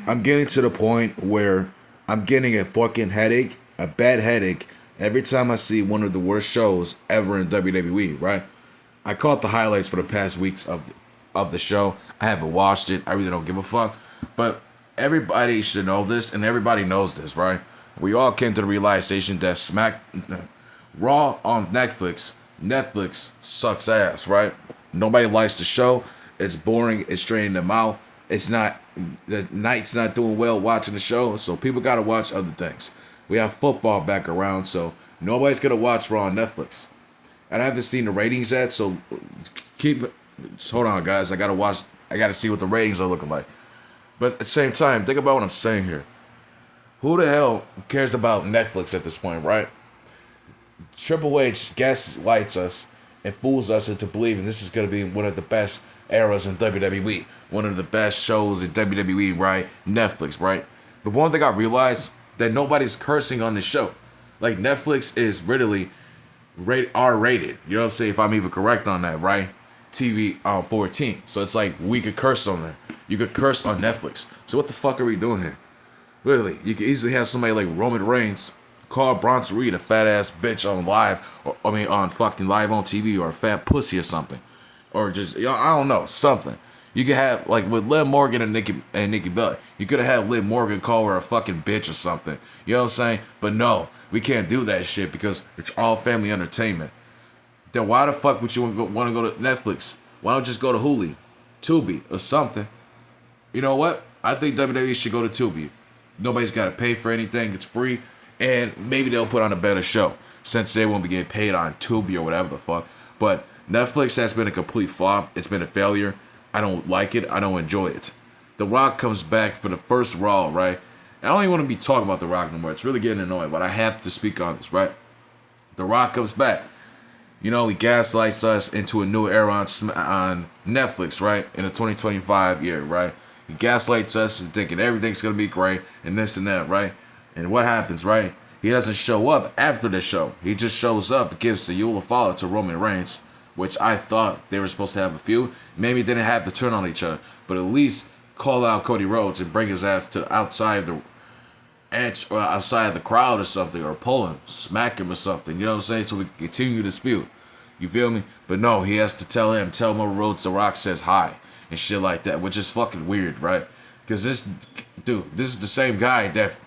I'm getting to the point where I'm getting a fucking headache, a bad headache, every time I see one of the worst shows ever in WWE. Right? I caught the highlights for the past weeks of the show. I haven't watched it. I really don't give a fuck. But everybody should know this, and everybody knows this, right? We all came to the realization that Raw on Netflix sucks ass, right? Nobody likes the show. It's boring. It's draining them out. It's not the night's not doing well watching the show, so people gotta watch other things. We have football back around, so nobody's gonna watch Raw on Netflix. And I haven't seen the ratings yet, so keep. Just hold on, guys. I gotta watch. I gotta see what the ratings are looking like. But at the same time, think about what I'm saying here. Who the hell cares about Netflix at this point, right? Triple H gaslights us and fools us into believing this is going to be one of the best eras in WWE, one of the best shows in WWE, right? Netflix, right? But one thing I realized that nobody's cursing on this show. Like Netflix is really R rated. You know what I'm saying? If I'm even correct on that, right? TV 14. So it's like we could curse on there. You could curse on Netflix. So what the fuck are we doing here? Literally, you could easily have somebody like Roman Reigns call Bronson Reed a fat ass bitch on live, or I mean on fucking live on TV, or a fat pussy or something, or just I don't know, something. You could have like with Liv Morgan and Nikki Bella. You could have had Liv Morgan call her a fucking bitch or something. You know what I'm saying? But no, we can't do that shit because it's all family entertainment. Then why the fuck would you want to go to Netflix? Why don't you just go to Hulu, Tubi, or something? You know what? I think WWE should go to Tubi. Nobody's got to pay for anything. It's free. And maybe they'll put on a better show since they won't be getting paid on Tubi or whatever the fuck. But Netflix has been a complete flop. It's been a failure. I don't like it. I don't enjoy it. The Rock comes back for the first Raw, right? I don't even want to be talking about The Rock no more. It's really getting annoying, but I have to speak on this, right? The Rock comes back. You know, he gaslights us into a new era on Netflix, right? In the 2025 year, right? He gaslights us and thinking everything's going to be great and this and that, right? And what happens, right? He doesn't show up after the show. He just shows up and gives the Eula to Roman Reigns, which I thought they were supposed to have a feud. Maybe they didn't have to turn on each other, but at least call out Cody Rhodes and bring his ass to outside the or outside the crowd or something, or pull him, smack him or something. You know what I'm saying? So we can continue this feud. You feel me? But no, he has to tell him Rhodes The Rock says hi and shit like that, which is fucking weird, right? Because this is the same guy that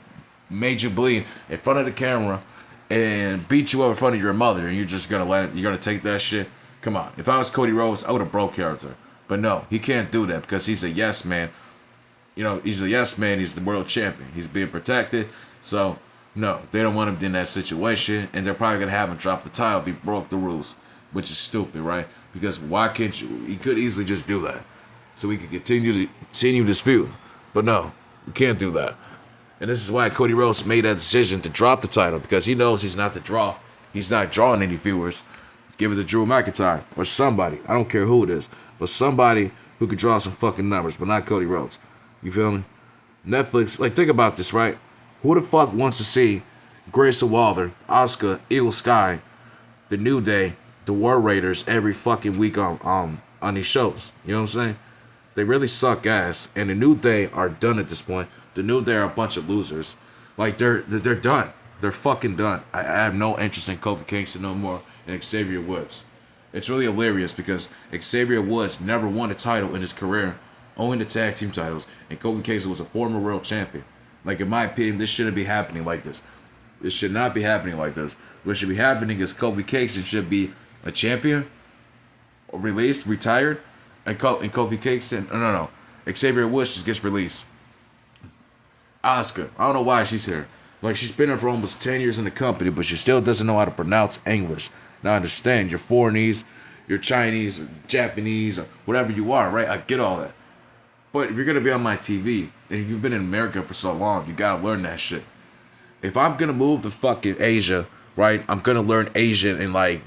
made you bleed in front of the camera and beat you up in front of your mother, and you're just gonna you're gonna take that shit? Come on. If I was Cody Rhodes, I would have broke character. But no, he can't do that because he's a yes man. You know, he's a yes man. He's the world champion. He's being protected. So no, they don't want him in that situation, and they're probably gonna have him drop the title if he broke the rules, which is stupid, right? Because why can't you? He could easily just do that, so we could continue this feud. But no, we can't do that. And this is why Cody Rhodes made that decision to drop the title, because he knows he's not the draw. He's not drawing any viewers. Give it to Drew McIntyre or somebody. I don't care who it is, but somebody who could draw some fucking numbers, but not Cody Rhodes. You feel me? Netflix, like, think about this, right? Who the fuck wants to see Grayson Waller, Asuka, Eagle Sky, The New Day, the War Raiders every fucking week on these shows? You know what I'm saying? They really suck ass, and the New Day are done at this point. The New Day are a bunch of losers. Like they're done. They're fucking done. I have no interest in Kofi Kingston no more and Xavier Woods. It's really hilarious because Xavier Woods never won a title in his career, only the tag team titles, and Kofi Kingston was a former world champion. Like, in my opinion, this shouldn't be happening like this. This should not be happening like this. What should be happening is Kofi Kingston should be a champion, released, retired, and Kofi Kingston, no. Xavier Woods just gets released. Asuka, I don't know why she's here. Like, she's been here for almost 10 years in the company, but she still doesn't know how to pronounce English. Now, I understand, you're foreignese, you're Chinese, or Japanese, or whatever you are, right? I get all that. But if you're going to be on my TV, and if you've been in America for so long, you got to learn that shit. If I'm going to move to fucking Asia, right, I'm going to learn Asian in like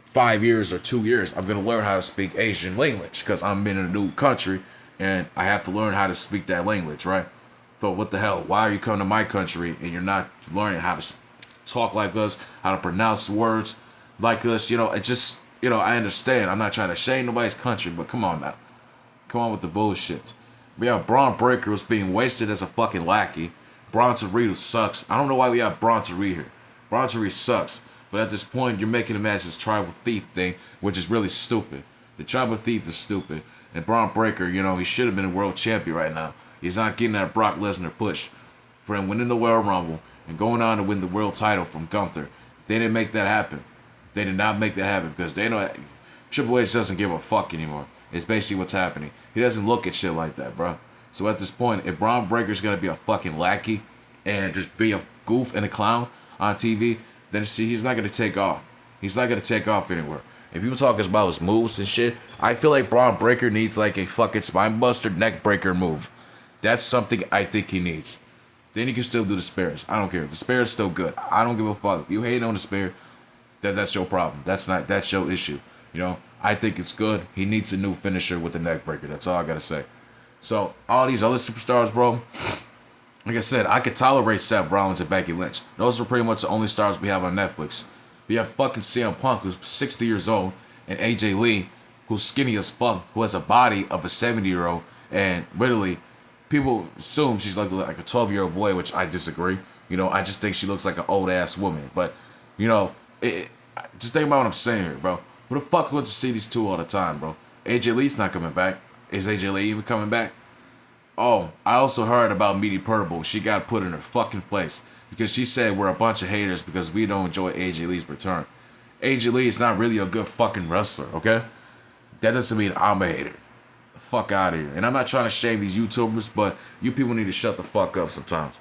5 years or 2 years. I'm going to learn how to speak Asian language because I'm in a new country, and I have to learn how to speak that language, right? So what the hell? Why are you coming to my country and you're not learning how to talk like us, how to pronounce words like us? You know, it just, I understand. I'm not trying to shame nobody's country, but come on now. Come on with the bullshit. We have Braun Breaker who's being wasted as a fucking lackey. Bronson Reed who sucks. I don't know why we have Bronson Reed here. Bronson Reed sucks. But at this point, you're making him as this tribal thief thing, which is really stupid. The tribal thief is stupid. And Braun Breaker, he should have been a world champion right now. He's not getting that Brock Lesnar push. For him winning the Royal Rumble and going on to win the world title from Gunther. They didn't make that happen. They did not make that happen because they know Triple H doesn't give a fuck anymore. It's basically what's happening. He doesn't look at shit like that, bro. So at this point, if Braun Breaker's gonna be a fucking lackey and just be a goof and a clown on TV, then he's not gonna take off. He's not gonna take off anywhere. If people talk about his moves and shit, I feel like Braun Breaker needs like a fucking spine buster neck breaker move. That's something I think he needs. Then he can still do the spares. I don't care. The spare's still good. I don't give a fuck. If you hate on the spare, that's your problem. That's your issue. I think it's good. He needs a new finisher with the neck breaker. That's all I gotta say. So all these other superstars, bro. Like I said, I could tolerate Seth Rollins and Becky Lynch. Those are pretty much the only stars we have on Netflix. We have fucking CM Punk, who's 60 years old, and AJ Lee, who's skinny as fuck, who has a body of a 70-year-old, and literally, people assume she's like a 12-year-old boy, which I disagree. I just think she looks like an old-ass woman. But, just think about what I'm saying here, bro. Who the fuck wants to see these two all the time, bro? AJ Lee's not coming back. Is AJ Lee even coming back? Oh, I also heard about Meaty Purple. She got put in her fucking place because she said we're a bunch of haters because we don't enjoy AJ Lee's return. AJ Lee is not really a good fucking wrestler, okay? That doesn't mean I'm a hater. The fuck out of here. And I'm not trying to shame these YouTubers, but you people need to shut the fuck up sometimes.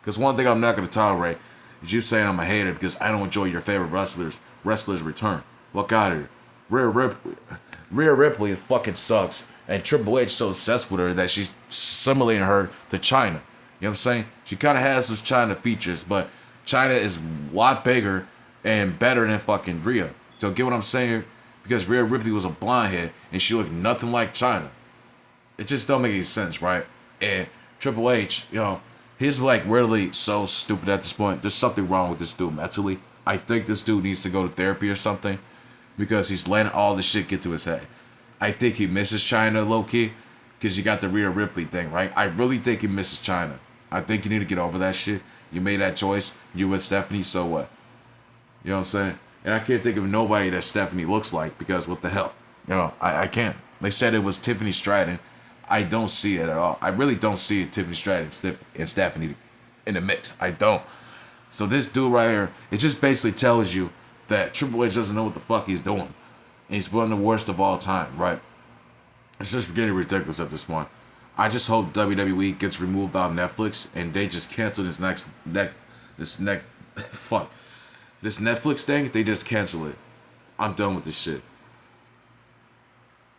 Because one thing I'm not going to tolerate is you saying I'm a hater because I don't enjoy your favorite wrestlers return. Fuck out of here. Rhea Ripley fucking sucks. And Triple H so obsessed with her that she's assimilating her to China. You know what I'm saying? She kind of has those China features, but China is a lot bigger and better than fucking Rhea. So get what I'm saying? Because Rhea Ripley was a blonde and she looked nothing like China. It just don't make any sense, right? And Triple H, he's like really so stupid at this point. There's something wrong with this dude mentally. I think this dude needs to go to therapy or something because he's letting all this shit get to his head. I think he misses China low-key because you got the Rhea Ripley thing, right? I really think he misses China. I think you need to get over that shit. You made that choice. You with Stephanie, so what? You know what I'm saying? And I can't think of nobody that Stephanie looks like because what the hell? I can't. They said it was Tiffany Stratton. I don't see it at all. I really don't see Tiffany Stratton and Stephanie in the mix. I don't. So this dude right here, it just basically tells you that Triple H doesn't know what the fuck he's doing. And he's one of the worst of all time, right? It's just getting ridiculous at this point. I just hope WWE gets removed out of Netflix and they just cancel this Netflix thing. They just cancel it. I'm done with this shit.